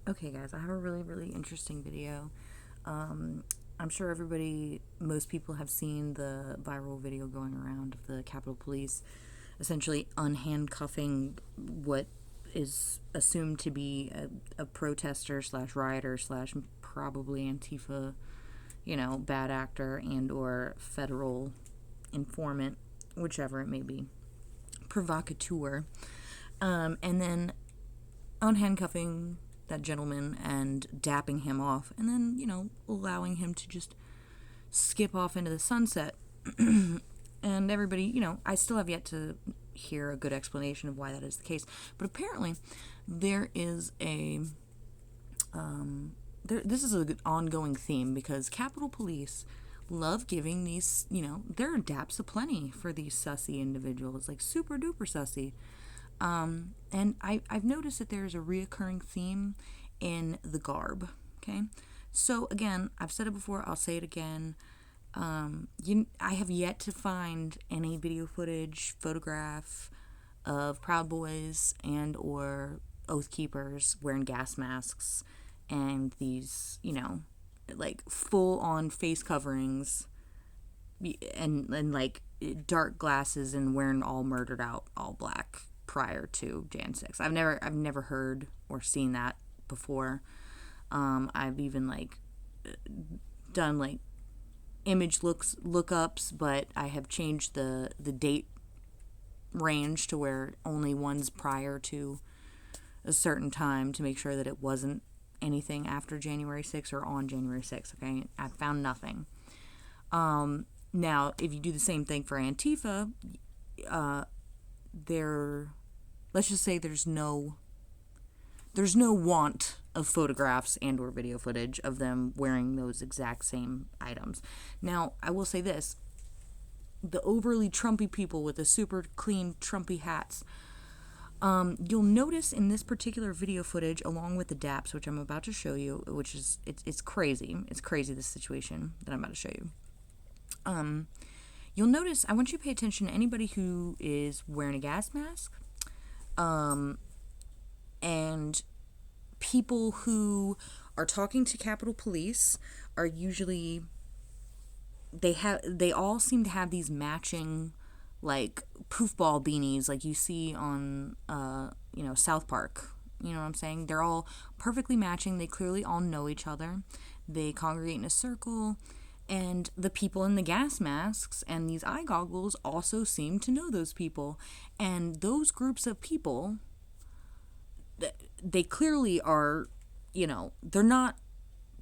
Okay, guys, I have a really, really interesting video. I'm sure most people have seen the viral video going around of the Capitol Police essentially unhandcuffing what is assumed to be a protester slash rioter slash probably Antifa, bad actor and or federal informant, whichever it may be, provocateur, and then unhandcuffing that gentleman and dapping him off, and then, allowing him to just skip off into the sunset. And everybody, I still have yet to hear a good explanation of why that is the case. But apparently, there is this is an ongoing theme because Capitol Police love giving these, there are DAPS aplenty for these sussy individuals, like super duper sussy. And I've noticed that there's a reoccurring theme in the garb. Okay, so again, I've said it before, I'll say it again. I have yet to find any video footage, photograph of Proud Boys and or Oath Keepers wearing gas masks and these, like full on face coverings and like dark glasses and wearing all murdered out all black prior to Jan 6. I've never heard or seen that before. I've even like done like image lookups, but I have changed the date range to where only one's prior to a certain time to make sure that it wasn't anything after January 6th or on January 6th. Okay, I found nothing. Now, if you do the same thing for Antifa, let's just say there's no want of photographs and or video footage of them wearing those exact same items. Now, I will say this. The overly Trumpy people with the super clean Trumpy hats, you'll notice in this particular video footage, along with the DAPS, which I'm about to show you, which is, it's crazy. It's crazy, this situation that I'm about to show you. You'll notice, I want you to pay attention to anybody who is wearing a gas mask, and people who are talking to Capitol Police are usually, they all seem to have these matching like poof ball beanies like you see on South Park. You know what I'm saying? They're all perfectly matching. They clearly all know each other. They congregate in a circle, and the people in the gas masks and these eye goggles also seem to know those people. And those groups of people, they clearly are, they're not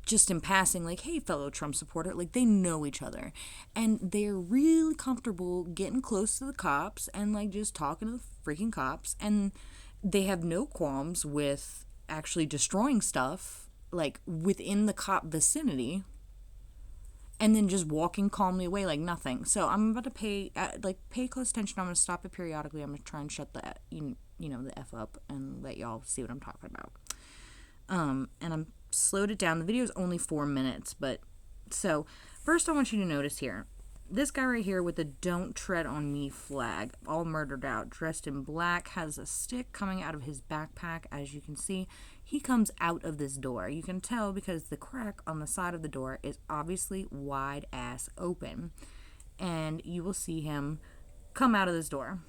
just in passing like, hey, fellow Trump supporter. Like, they know each other, and they're really comfortable getting close to the cops and like just talking to the freaking cops, and they have no qualms with actually destroying stuff like within the cop vicinity and then just walking calmly away like nothing. So I'm about to pay close attention. I'm going to stop it periodically. I'm going to try and shut the the F up and let y'all see what I'm talking about. And I'm slowed it down. The video is only 4 minutes, but so first I want you to notice here, this guy right here with the "Don't Tread on Me" flag, all murdered out, dressed in black, has a stick coming out of his backpack. As you can see, he comes out of this door. You can tell because the crack on the side of the door is obviously wide ass open, and you will see him come out of this door.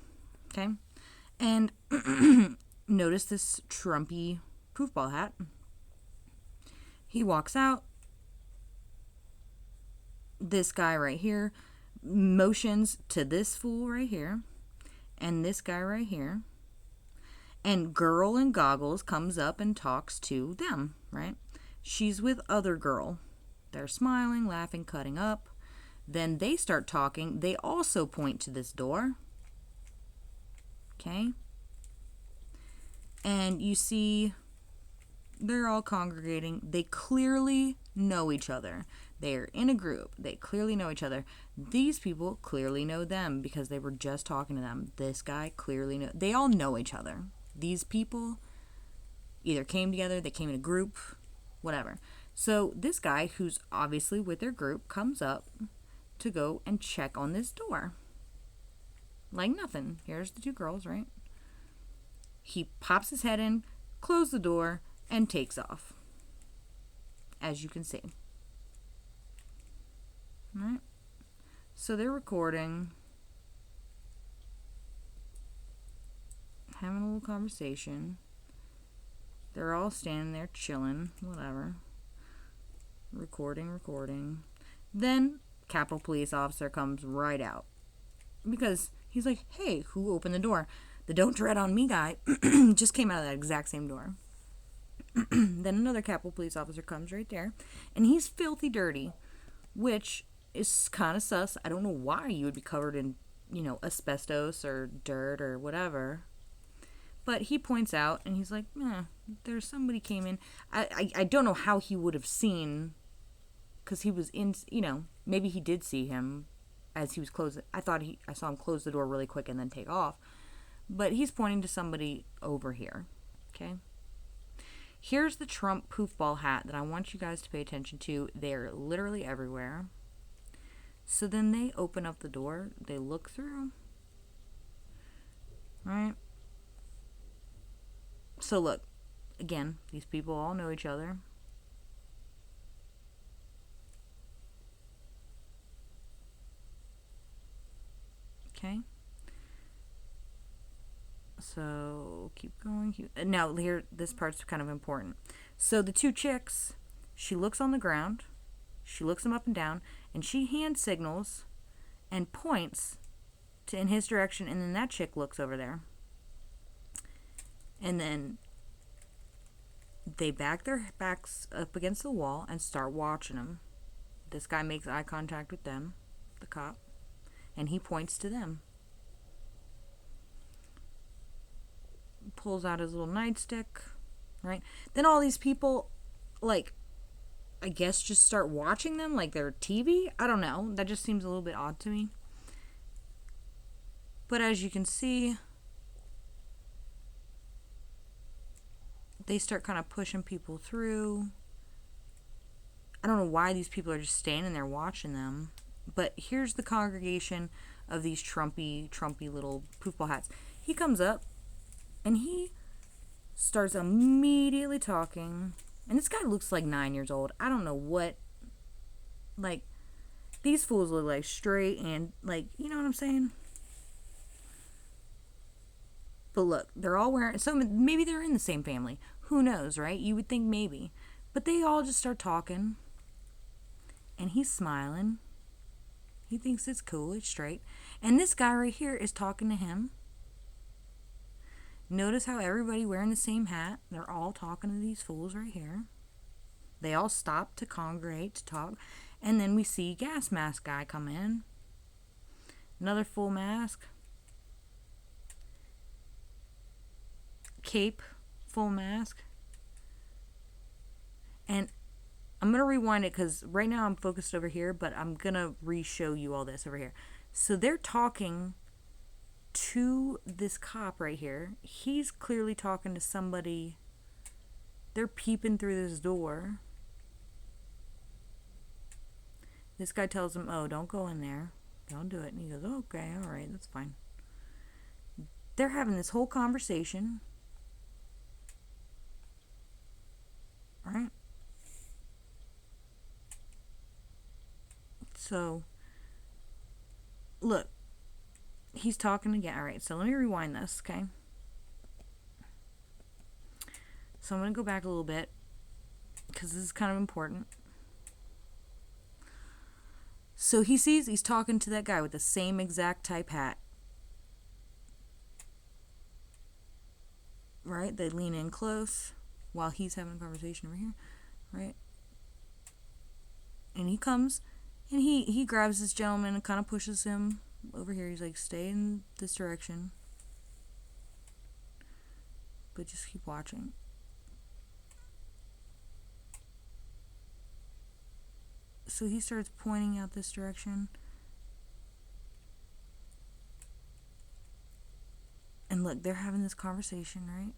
Okay, and notice this Trumpy poofball hat. He walks out. This guy right here motions to this fool right here and this guy right here, and girl in goggles comes up and talks to them, right? She's with other girl. They're smiling, laughing, cutting up. Then they start talking. They also point to this door. Okay? And you see they're all congregating. They clearly know each other. They are in a group. They clearly know each other. These people clearly know them because they were just talking to them. This guy clearly know. They all know each other. These people either came together, they came in a group, whatever. So this guy, who's obviously with their group, comes up to go and check on this door. Like nothing. Here's the two girls, right? He pops his head in, closes the door, and takes off, as you can see. All right. So they're recording, having a little conversation. They're all standing there chilling, whatever. Recording. Then Capitol Police officer comes right out. Because he's like, hey, who opened the door? The don't tread on me guy just came out of that exact same door. Then another Capitol Police officer comes right there. And he's filthy dirty, which is kind of sus. I don't know why you would be covered in, asbestos or dirt or whatever. But he points out, and he's like, there's somebody came in. I don't know how he would have seen, because he was in, maybe he did see him as he was closing. I saw him close the door really quick and then take off. But he's pointing to somebody over here, okay? Here's the Trump poofball hat that I want you guys to pay attention to. They're literally everywhere. So then they open up the door. They look through. Right? So look, again, these people all know each other. Okay. So keep going. Now here, this part's kind of important. So the two chicks, she looks on the ground, she looks them up and down, and she hand signals and points in his direction, and then that chick looks over there. And then they back their backs up against the wall and start watching them. This guy makes eye contact with them, the cop, and he points to them. Pulls out his little nightstick, right? Then all these people, I guess just start watching them like they're TV. I don't know. That just seems a little bit odd to me. But as you can see, they start kind of pushing people through. I don't know why these people are just standing there watching them. But here's the congregation of these Trumpy little poofball hats. He comes up and he starts immediately talking. And this guy looks like 9 years old. I don't know what. These fools look like straight and, you know what I'm saying? But look, they're all wearing, so maybe they're in the same family. Who knows, right? You would think maybe. But they all just start talking. And he's smiling. He thinks it's cool, it's straight. And this guy right here is talking to him. Notice how everybody wearing the same hat. They're all talking to these fools right here. They all stop to congregate, to talk. And then we see gas mask guy come in. Another full mask. Cape, full mask. And I'm going to rewind it because right now I'm focused over here, but I'm going to re-show you all this over here. So they're talking to this cop right here. He's clearly talking to somebody. They're peeping through this door. This guy tells him, oh, don't go in there. Don't do it. And he goes, oh, okay, all right, that's fine. They're having this whole conversation. All right. So, look. He's talking again. All right, so let me rewind this, okay? So I'm going to go back a little bit because this is kind of important. So he's talking to that guy with the same exact type hat. Right? They lean in close while he's having a conversation over here. Right? And he comes and he grabs this gentleman and kind of pushes him over here. He's like, stay in this direction. But just keep watching. So he starts pointing out this direction. And look, they're having this conversation, right?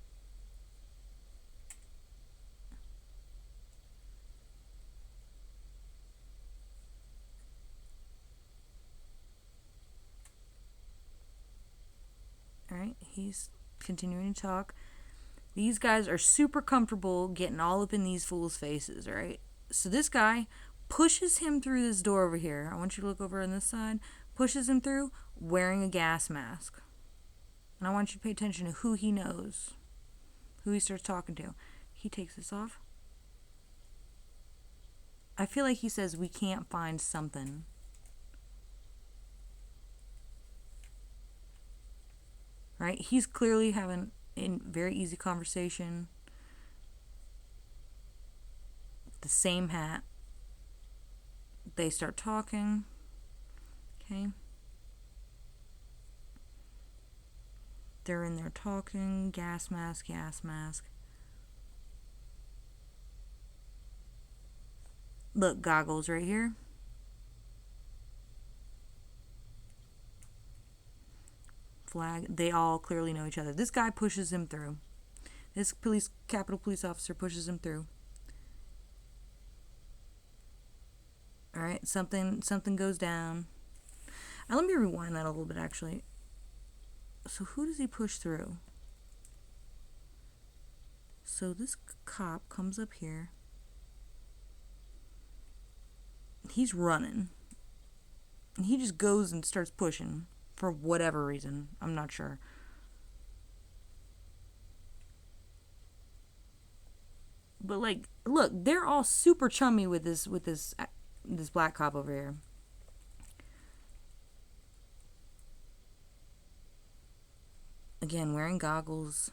Alright, he's continuing to talk. These guys are super comfortable getting all up in these fools' faces, right? So this guy pushes him through this door over here. I want you to look over on this side. Pushes him through wearing a gas mask. And I want you to pay attention to who he knows, who he starts talking to. He takes this off. I feel like he says, we can't find something. Right? He's clearly having a very easy conversation. The same hat. They start talking. Okay. They're in there talking. Gas mask, gas mask. Look, goggles right here. Flag. They all clearly know each other. This guy pushes him through. This Capitol Police officer pushes him through. Alright, something goes down. Now let me rewind that a little bit actually. So who does he push through? So this cop comes up here. He's running. And he just goes and starts pushing for whatever reason. I'm not sure. But like, look, they're all super chummy with this black cop over here. Again, wearing goggles.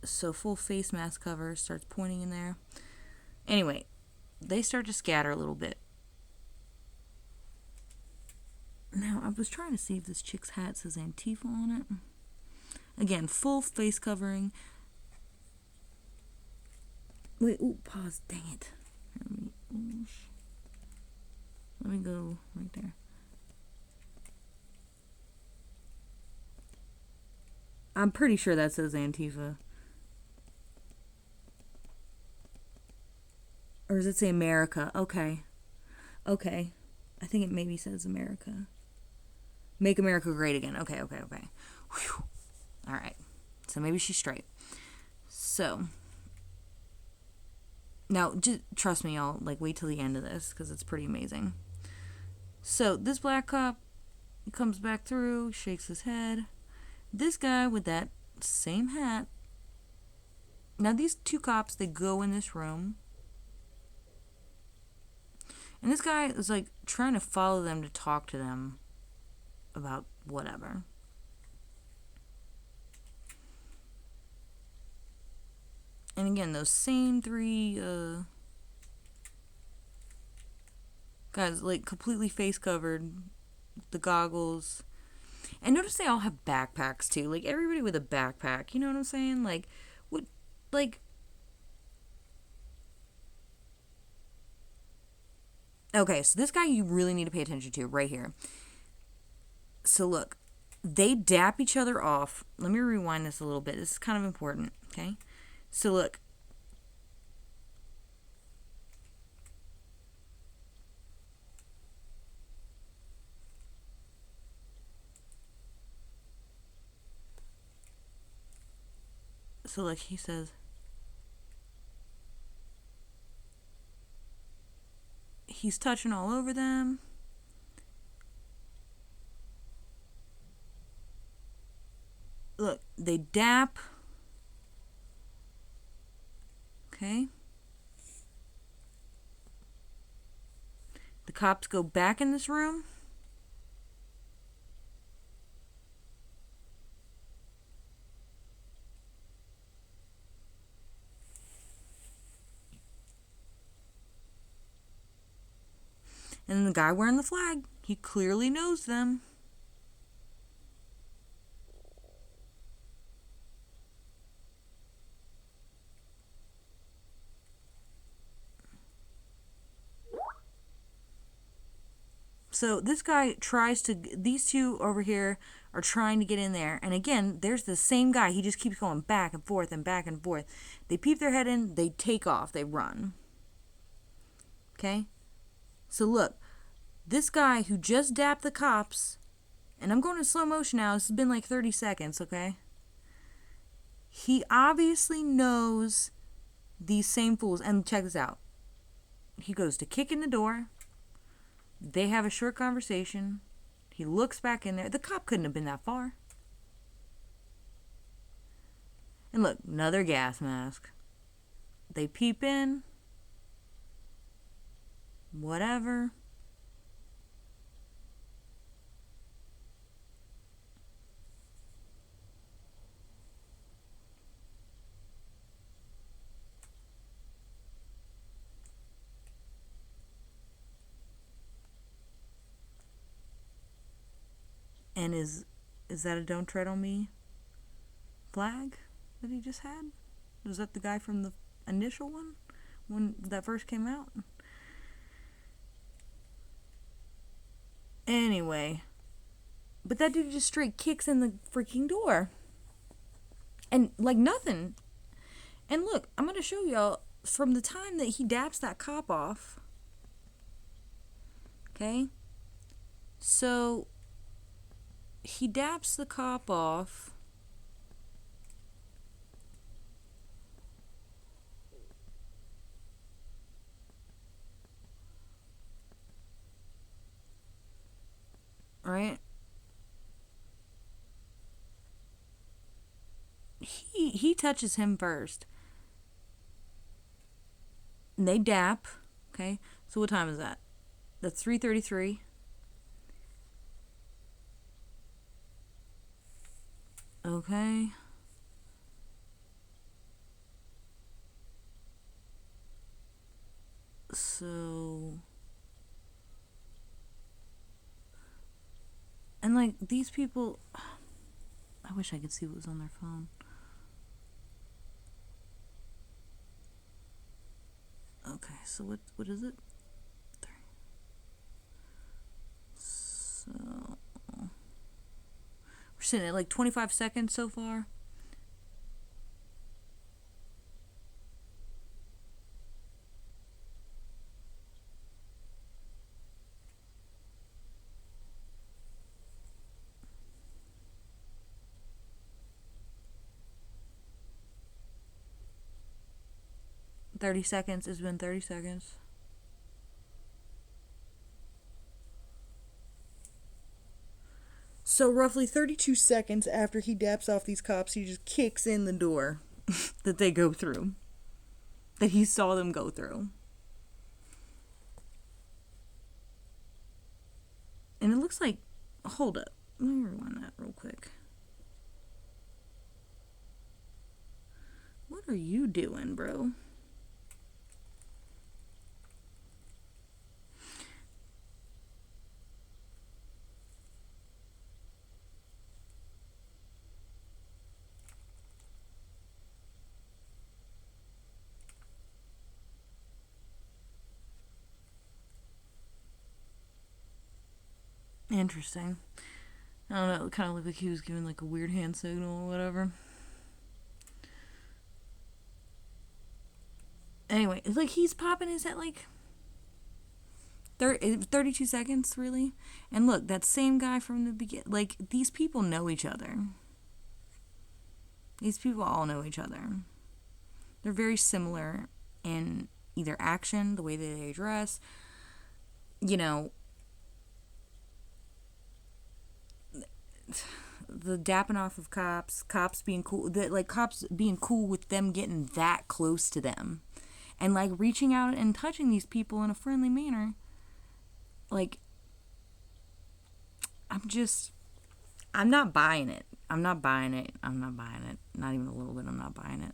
So full face mask cover, starts pointing in there. Anyway, they start to scatter a little bit. Now, I was trying to see if this chick's hat says Antifa on it. Again, full face covering. Wait, ooh, pause, dang it. Let me go right there. I'm pretty sure that says Antifa. Or does it say America? Okay. Okay. I think it maybe says America. Make America great again. Okay. Whew. Alright. So maybe she's straight. So. Now, just trust me, y'all. Like, wait till the end of this, because it's pretty amazing. So, this black cop comes back through, shakes his head. This guy with that same hat. Now, these two cops, they go in this room. And this guy is like trying to follow them to talk to them about whatever. And again, those same three guys, like completely face covered, the goggles. And notice they all have backpacks too. Like everybody with a backpack, you know what I'm saying? Like, what, like. Okay, so this guy you really need to pay attention to right here. So look, they dap each other off. Let me rewind this a little bit. This is kind of important, okay? So look. So look, he says, he's touching all over them. Look, they dap. Okay. The cops go back in this room. And the guy wearing the flag, he clearly knows them. So this guy tries to, these two over here are trying to get in there. And again, there's the same guy. He just keeps going back and forth and back and forth. They peep their head in, they take off, they run. Okay? So look, This guy who just dapped the cops, and I'm going in slow motion now, this has been like 30 seconds, okay? He obviously knows these same fools. And check this out. He goes to kick in the door. They have a short conversation. He looks back in there. The cop couldn't have been that far. And look, another gas mask. They peep in. Whatever. And is that a "Don't Tread on Me" flag that he just had? Was that the guy from the initial one when that first came out? Anyway, but that dude just straight kicks in the freaking door. And like nothing. And look, I'm going to show y'all from the time that he daps that cop off. Okay? So he daps the cop off. Right? He touches him first. And they dap. Okay? So what time is that? That's 3:33. Okay. So, and like these people, I wish I could see what was on their phone. Okay, so what is it? So we're sitting at like 25 seconds so far. "30 seconds. It's been 30 seconds. So roughly 32 seconds after he daps off these cops, he just kicks in the door that they go through. That he saw them go through. And it looks like, hold up. Let me rewind that real quick. What are you doing, bro? Interesting. I don't know, it kind of looked like he was giving like a weird hand signal or whatever. Anyway, it's like he's popping his head like 32 seconds, really? And look, that same guy from the beginning, like, these people know each other. These people all know each other. They're very similar in either action, the way that they dress, you know, the dapping off of cops being cool, cops being cool with them getting that close to them, and like reaching out and touching these people in a friendly manner. Like, I'm not buying it. I'm not buying it. Not even a little bit. I'm not buying it.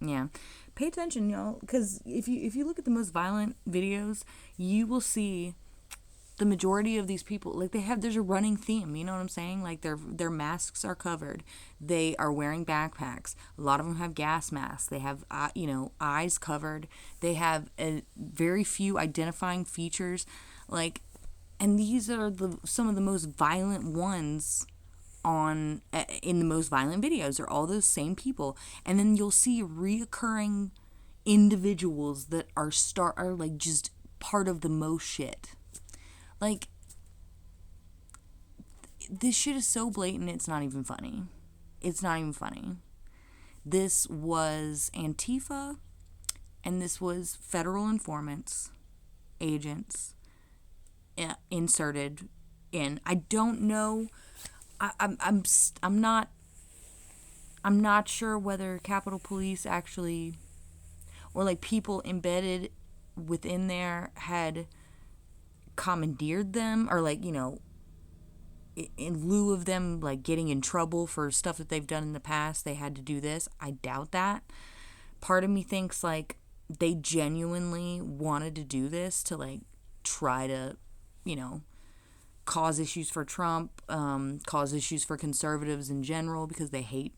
Yeah. Pay attention, y'all, because if you look at the most violent videos, you will see the majority of these people, like, there's a running theme, you know what I'm saying? Like, their masks are covered. They are wearing backpacks. A lot of them have gas masks. They have, eyes covered. They have very few identifying features. Like, and these are some of the most violent ones in the most violent videos. Are all those same people. And then you'll see reoccurring individuals that are like just part of the most shit. Like, this shit is so blatant, it's not even funny. It's not even funny. This was Antifa, and this was federal informants, agents, inserted in. I don't know. I'm not sure whether Capitol Police actually, or like people embedded within there, had commandeered them, or like, in lieu of them like getting in trouble for stuff that they've done in the past, they had to do this. I doubt that. Part of me thinks like they genuinely wanted to do this to like try to, cause issues for Trump, cause issues for conservatives in general, because they hate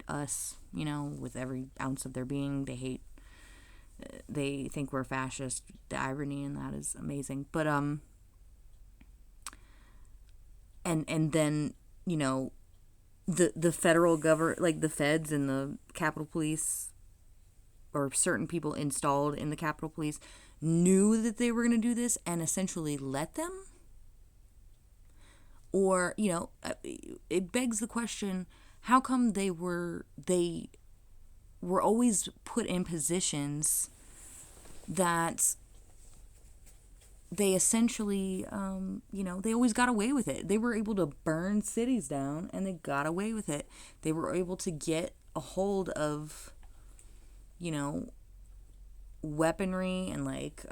us, with every ounce of their being. They think we're fascist. The irony in that is amazing. But and then, the federal government, like the feds and the Capitol Police, or certain people installed in the Capitol Police, knew that they were going to do this and essentially let them. Or, it begs the question, how come they were always put in positions that they essentially, they always got away with it. They were able to burn cities down, and they got away with it. They were able to get a hold of, weaponry and like,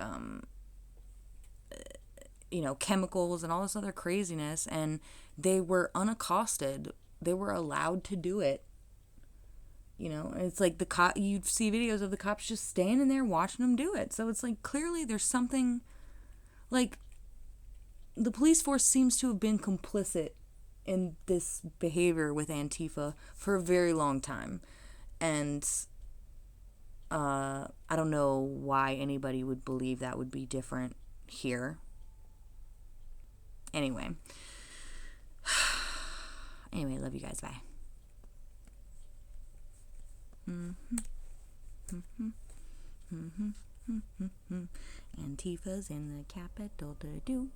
chemicals and all this other craziness, and they were unaccosted. They were allowed to do it. And it's like you'd see videos of the cops just standing there watching them do it. So it's like, clearly there's something, like, the police force seems to have been complicit in this behavior with Antifa for a very long time. And I don't know why anybody would believe that would be different here. Anyway, love you guys. Bye. Antifa's in the Capitol to do.